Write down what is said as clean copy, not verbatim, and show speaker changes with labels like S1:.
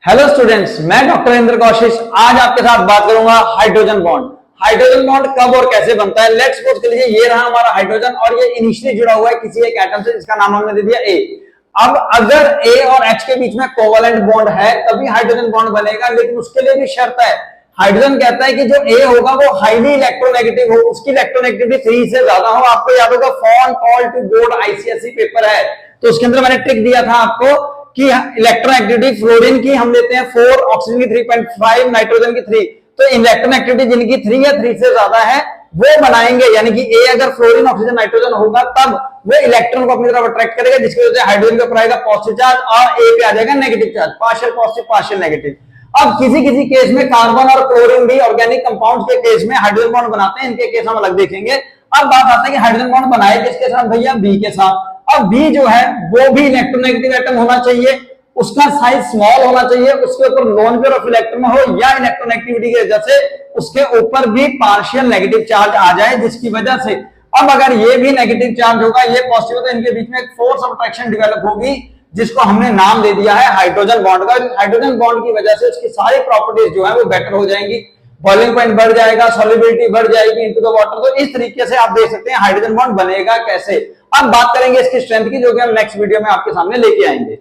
S1: Hello students, मैं doctor Indra कौशिश आज आपके साथ बात करूंगा हाइड्रोजन बॉन्ड। हाइड्रोजन बॉन्ड कब और कैसे बनता है। लेट्स सपोज कर लीजिए ये रहा हमारा हाइड्रोजन और ये इनिशियली जुड़ा हुआ है किसी एक एटम से जिसका नाम हमने दे दिया ए। अब अगर ए और एच के बीच में कोवैलेंट बॉन्ड है तभी हाइड्रोजन बॉन्ड बनेगा, लेकिन उसके लिए भी शर्त है। हाइड्रोजन कहता है कि जो ए होगा वो हाईली इलेक्ट्रोनेगेटिव हो, उसकी इलेक्ट्रोनेगेटिविटी 3 से ज्यादा हो। आपको याद होगा phone call to board ICSE paper है तो उसके अंदर मैंने ट्रिक दिया था आपको कि इलेक्ट्रोनेगेटिविटी फ्लोरीन की हम लेते हैं 4, ऑक्सीजन की 3.5, नाइट्रोजन की 3। तो इलेक्ट्रोनेगेटिविटी जिनकी 3 या 3 से ज्यादा है वो बनाएंगे, यानी कि ए अगर फ्लोरीन ऑक्सीजन नाइट्रोजन होगा तब वो इलेक्ट्रॉन को अपनी तरफ अट्रैक्ट करेगा, जिसकी वजह से हाइड्रोजन के ऊपर आएगा पॉजिटिव चार्ज और ए पे आ जाएगा negative charge, partial positive partial negative. अब किसी किसी केस में कार्बन और क्लोरीन भी ऑर्गेनिक कंपाउंड्स के केस में हाइड्रोजन बॉन्ड बनाते हैं, इनके केस हम अलग देखेंगे। अब बात आता है कि हाइड्रोजन बॉन्ड बनाए किसके साथ भैया, बी के साथ। अब बी जो है वो भी इलेक्ट्रोनेगेटिव एटम होना चाहिए, उसका साइज स्मॉल होना चाहिए, उसके ऊपर लोन पेयर ऑफ इलेक्ट्रॉन हो या इलेक्ट्रोनेगेटिविटी की वजह से उसके ऊपर भी पार्शियल नेगेटिव चार्ज आ जाए, जिसकी वजह से अब अगर ये भी नेगेटिव चार्ज होगा ये पॉजिटिव, तो इनके बीच में एक फोर्स ऑफ अट्रैक्शन डेवलप होगी जिसको हमने नाम दे दिया है हाइड्रोजन बॉन्ड का। हाइड्रोजन बॉन्ड की वजह से उसकी सारी प्रॉपर्टीज जो है वो बेटर हो जाएंगी, बॉइलिंग पॉइंट बढ़ जाएगा, सॉल्युबिलिटी बढ़ जाएगी इनटू द वाटर। तो इस तरीके से आप देख सकते हैं हाइड्रोजन बॉन्ड बनेगा कैसे। अब बात करेंगे इसकी स्ट्रेंथ की, जो कि हम नेक्स्ट वीडियो में आपके सामने लेके आएंगे।